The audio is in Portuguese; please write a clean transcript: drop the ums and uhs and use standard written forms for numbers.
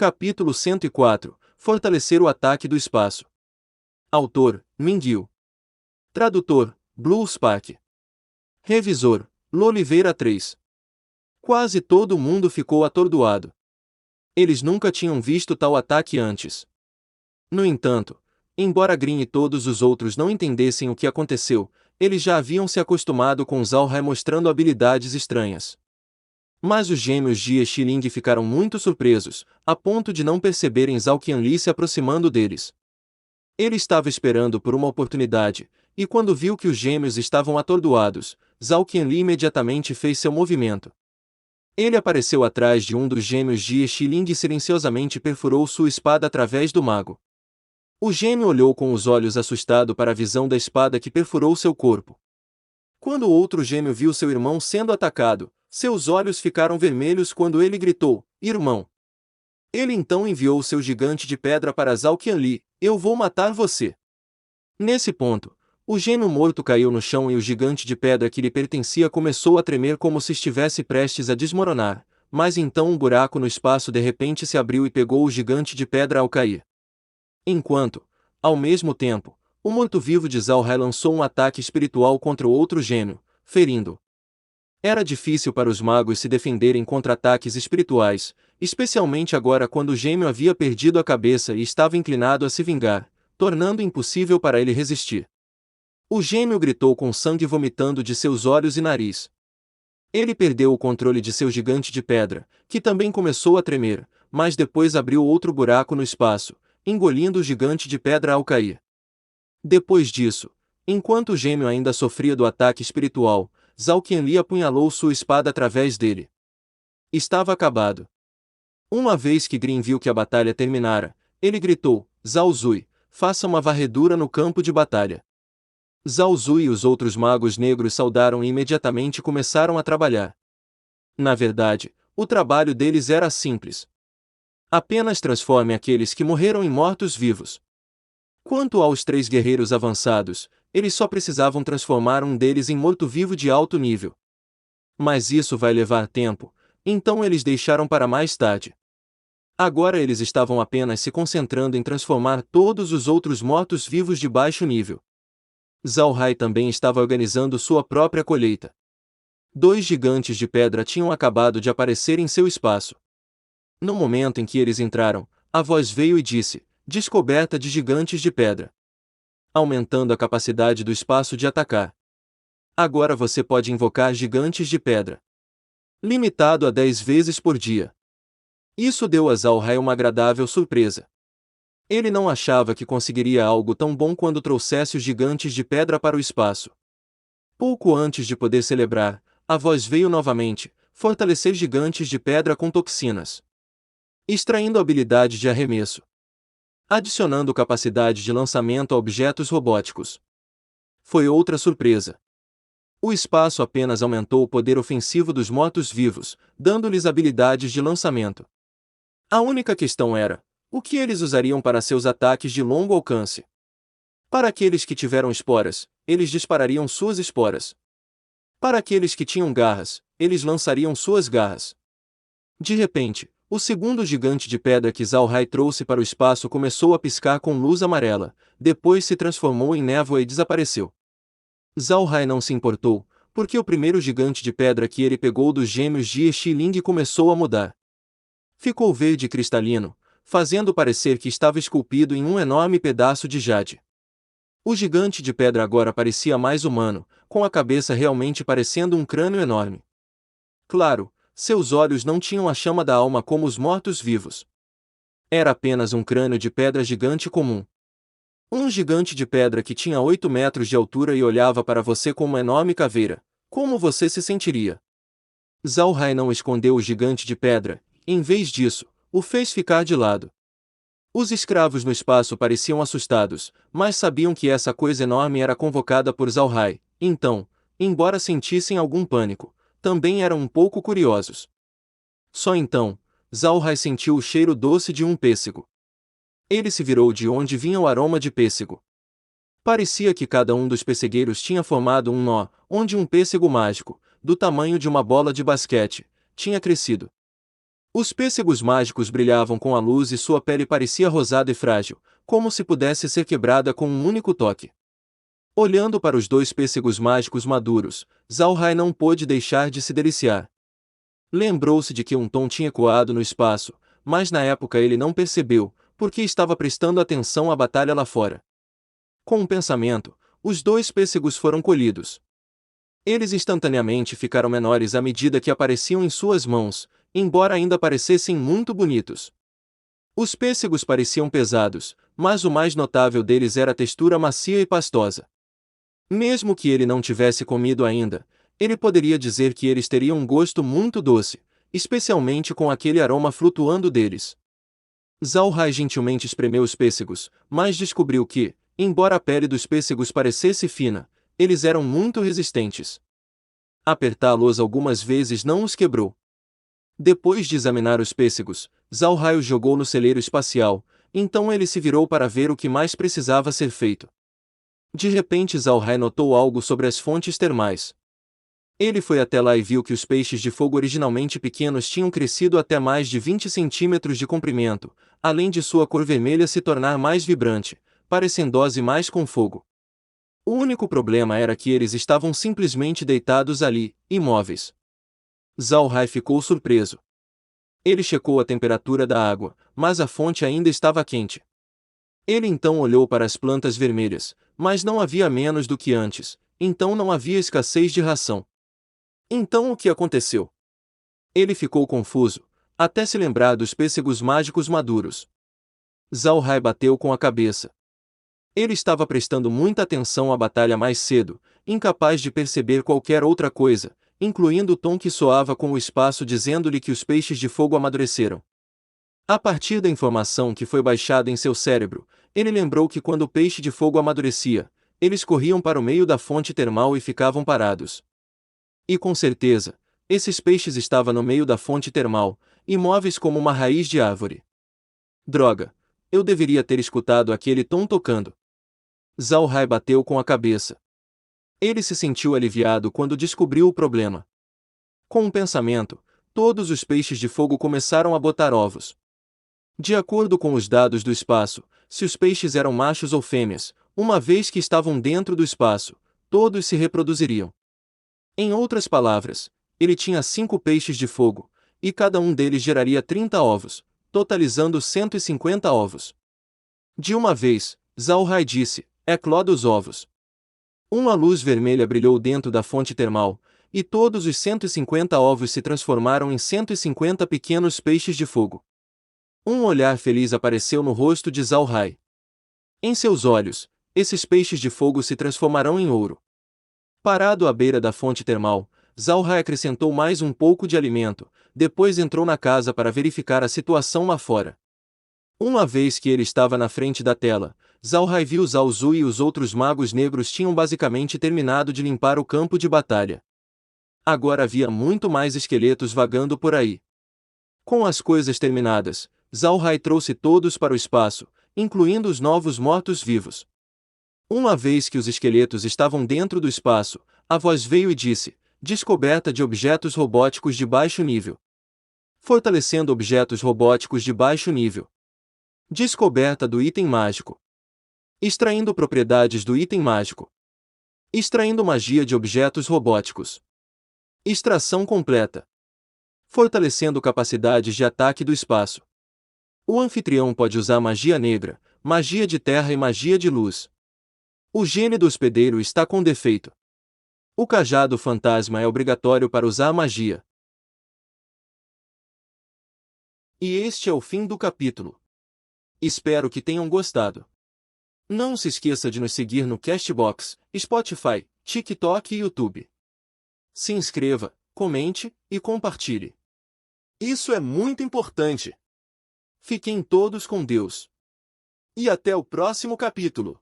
Capítulo 104 Fortalecer o ataque do espaço. Autor: Mindil. Tradutor: Blue Spark. Revisor: Loliveira 3. Quase todo mundo ficou atordoado. Eles nunca tinham visto tal ataque antes. No entanto, embora Green e todos os outros não entendessem o que aconteceu, eles já haviam se acostumado com Zhao-Hai mostrando habilidades estranhas. Mas os gêmeos Jie e Xiling ficaram muito surpresos, a ponto de não perceberem Zhao Qianli se aproximando deles. Ele estava esperando por uma oportunidade, e quando viu que os gêmeos estavam atordoados, Zhao Qianli imediatamente fez seu movimento. Ele apareceu atrás de um dos gêmeos Jie e Xiling e silenciosamente perfurou sua espada através do mago. O gêmeo olhou com os olhos assustado para a visão da espada que perfurou seu corpo. Quando o outro gêmeo viu seu irmão sendo atacado, seus olhos ficaram vermelhos quando ele gritou: "Irmão!" Ele então enviou seu gigante de pedra para Zhao Qianli: "Eu vou matar você." Nesse ponto, o gêmeo morto caiu no chão e o gigante de pedra que lhe pertencia começou a tremer como se estivesse prestes a desmoronar, mas então um buraco no espaço de repente se abriu e pegou o gigante de pedra ao cair. Enquanto, ao mesmo tempo, o morto-vivo de Zhao-Hai lançou um ataque espiritual contra o outro gêmeo, ferindo-o. Era difícil para os magos se defenderem contra ataques espirituais, especialmente agora quando o gêmeo havia perdido a cabeça e estava inclinado a se vingar, tornando impossível para ele resistir. O gêmeo gritou com sangue vomitando de seus olhos e nariz. Ele perdeu o controle de seu gigante de pedra, que também começou a tremer, mas depois abriu outro buraco no espaço, engolindo o gigante de pedra ao cair. Depois disso, enquanto o gêmeo ainda sofria do ataque espiritual, Zhao Qianli apunhalou sua espada através dele. Estava acabado. Uma vez que Green viu que a batalha terminara, ele gritou: "Zhao Zui, faça uma varredura no campo de batalha." Zhao Zui e os outros magos negros saudaram e imediatamente começaram a trabalhar. Na verdade, o trabalho deles era simples. Apenas transforme aqueles que morreram em mortos-vivos. Quanto aos 3 guerreiros avançados, eles só precisavam transformar um deles em morto-vivo de alto nível. Mas isso vai levar tempo, então eles deixaram para mais tarde. Agora eles estavam apenas se concentrando em transformar todos os outros mortos-vivos de baixo nível. Zhao-Hai também estava organizando sua própria colheita. 2 gigantes de pedra tinham acabado de aparecer em seu espaço. No momento em que eles entraram, a voz veio e disse: "Descoberta de gigantes de pedra. Aumentando a capacidade do espaço de atacar. Agora você pode invocar gigantes de pedra. Limitado a 10 vezes por dia." Isso deu a Zhao-Hai uma agradável surpresa. Ele não achava que conseguiria algo tão bom quando trouxesse os gigantes de pedra para o espaço. Pouco antes de poder celebrar, a voz veio novamente: "Fortalecer gigantes de pedra com toxinas. Extraindo habilidade de arremesso. Adicionando capacidade de lançamento a objetos robóticos." Foi outra surpresa. O espaço apenas aumentou o poder ofensivo dos mortos-vivos, dando-lhes habilidades de lançamento. A única questão era: o que eles usariam para seus ataques de longo alcance? Para aqueles que tiveram esporas, eles disparariam suas esporas. Para aqueles que tinham garras, eles lançariam suas garras. De repente, o segundo gigante de pedra que Zhao-Hai trouxe para o espaço começou a piscar com luz amarela, depois se transformou em névoa e desapareceu. Zhao-Hai não se importou, porque o primeiro gigante de pedra que ele pegou dos gêmeos Jie e Xiling começou a mudar. Ficou verde cristalino, fazendo parecer que estava esculpido em um enorme pedaço de jade. O gigante de pedra agora parecia mais humano, com a cabeça realmente parecendo um crânio enorme. Claro, seus olhos não tinham a chama da alma como os mortos-vivos. Era apenas um crânio de pedra gigante comum. Um gigante de pedra que tinha 8 metros de altura e olhava para você com uma enorme caveira. Como você se sentiria? Zhao-Hai não escondeu o gigante de pedra, em vez disso, o fez ficar de lado. Os escravos no espaço pareciam assustados, mas sabiam que essa coisa enorme era convocada por Zhao-Hai, então, embora sentissem algum pânico, também eram um pouco curiosos. Só então, Zhao-Hai sentiu o cheiro doce de um pêssego. Ele se virou de onde vinha o aroma de pêssego. Parecia que cada um dos pessegueiros tinha formado um nó, onde um pêssego mágico, do tamanho de uma bola de basquete, tinha crescido. Os pêssegos mágicos brilhavam com a luz e sua pele parecia rosada e frágil, como se pudesse ser quebrada com um único toque. Olhando para os dois pêssegos mágicos maduros, Zhao Hai não pôde deixar de se deliciar. Lembrou-se de que um tom tinha ecoado no espaço, mas na época ele não percebeu, porque estava prestando atenção à batalha lá fora. Com um pensamento, os dois pêssegos foram colhidos. Eles instantaneamente ficaram menores à medida que apareciam em suas mãos, embora ainda parecessem muito bonitos. Os pêssegos pareciam pesados, mas o mais notável deles era a textura macia e pastosa. Mesmo que ele não tivesse comido ainda, ele poderia dizer que eles teriam um gosto muito doce, especialmente com aquele aroma flutuando deles. Zhao Hai gentilmente espremeu os pêssegos, mas descobriu que, embora a pele dos pêssegos parecesse fina, eles eram muito resistentes. Apertá-los algumas vezes não os quebrou. Depois de examinar os pêssegos, Zhao Hai os jogou no celeiro espacial, então ele se virou para ver o que mais precisava ser feito. De repente Zhao Hai notou algo sobre as fontes termais. Ele foi até lá e viu que os peixes de fogo originalmente pequenos tinham crescido até mais de 20 centímetros de comprimento, além de sua cor vermelha se tornar mais vibrante, parecendo-se mais com fogo. O único problema era que eles estavam simplesmente deitados ali, imóveis. Zhao Hai ficou surpreso. Ele checou a temperatura da água, mas a fonte ainda estava quente. Ele então olhou para as plantas vermelhas, mas não havia menos do que antes, então não havia escassez de ração. Então o que aconteceu? Ele ficou confuso, até se lembrar dos pêssegos mágicos maduros. Zhao Hai bateu com a cabeça. Ele estava prestando muita atenção à batalha mais cedo, incapaz de perceber qualquer outra coisa, incluindo o tom que soava com o espaço dizendo-lhe que os peixes de fogo amadureceram. A partir da informação que foi baixada em seu cérebro, ele lembrou que quando o peixe de fogo amadurecia, eles corriam para o meio da fonte termal e ficavam parados. E com certeza, esses peixes estavam no meio da fonte termal, imóveis como uma raiz de árvore. Droga! Eu deveria ter escutado aquele tom tocando. Zhao Hai bateu com a cabeça. Ele se sentiu aliviado quando descobriu o problema. Com um pensamento, todos os peixes de fogo começaram a botar ovos. De acordo com os dados do espaço, se os peixes eram machos ou fêmeas, uma vez que estavam dentro do espaço, todos se reproduziriam. Em outras palavras, ele tinha 5 peixes de fogo, e cada um deles geraria 30 ovos, totalizando 150 ovos. De uma vez, Zhao Hai disse, ecloda os ovos. Uma luz vermelha brilhou dentro da fonte termal, e todos os 150 ovos se transformaram em 150 pequenos peixes de fogo. Um olhar feliz apareceu no rosto de Zhao Hai. Em seus olhos, esses peixes de fogo se transformarão em ouro. Parado à beira da fonte termal, Zhao Hai acrescentou mais um pouco de alimento, depois entrou na casa para verificar a situação lá fora. Uma vez que ele estava na frente da tela, Zhao Hai viu Zhao Zhu e os outros magos negros tinham basicamente terminado de limpar o campo de batalha. Agora havia muito mais esqueletos vagando por aí. Com as coisas terminadas, Zhao Hai trouxe todos para o espaço, incluindo os novos mortos-vivos. Uma vez que os esqueletos estavam dentro do espaço, a voz veio e disse, descoberta de objetos robóticos de baixo nível. Fortalecendo objetos robóticos de baixo nível. Descoberta do item mágico. Extraindo propriedades do item mágico. Extraindo magia de objetos robóticos. Extração completa. Fortalecendo capacidades de ataque do espaço. O anfitrião pode usar magia negra, magia de terra e magia de luz. O gene do hospedeiro está com defeito. O cajado fantasma é obrigatório para usar magia. E este é o fim do capítulo. Espero que tenham gostado. Não se esqueça de nos seguir no Castbox, Spotify, TikTok e YouTube. Se inscreva, comente e compartilhe. Isso é muito importante. Fiquem todos com Deus. E até o próximo capítulo.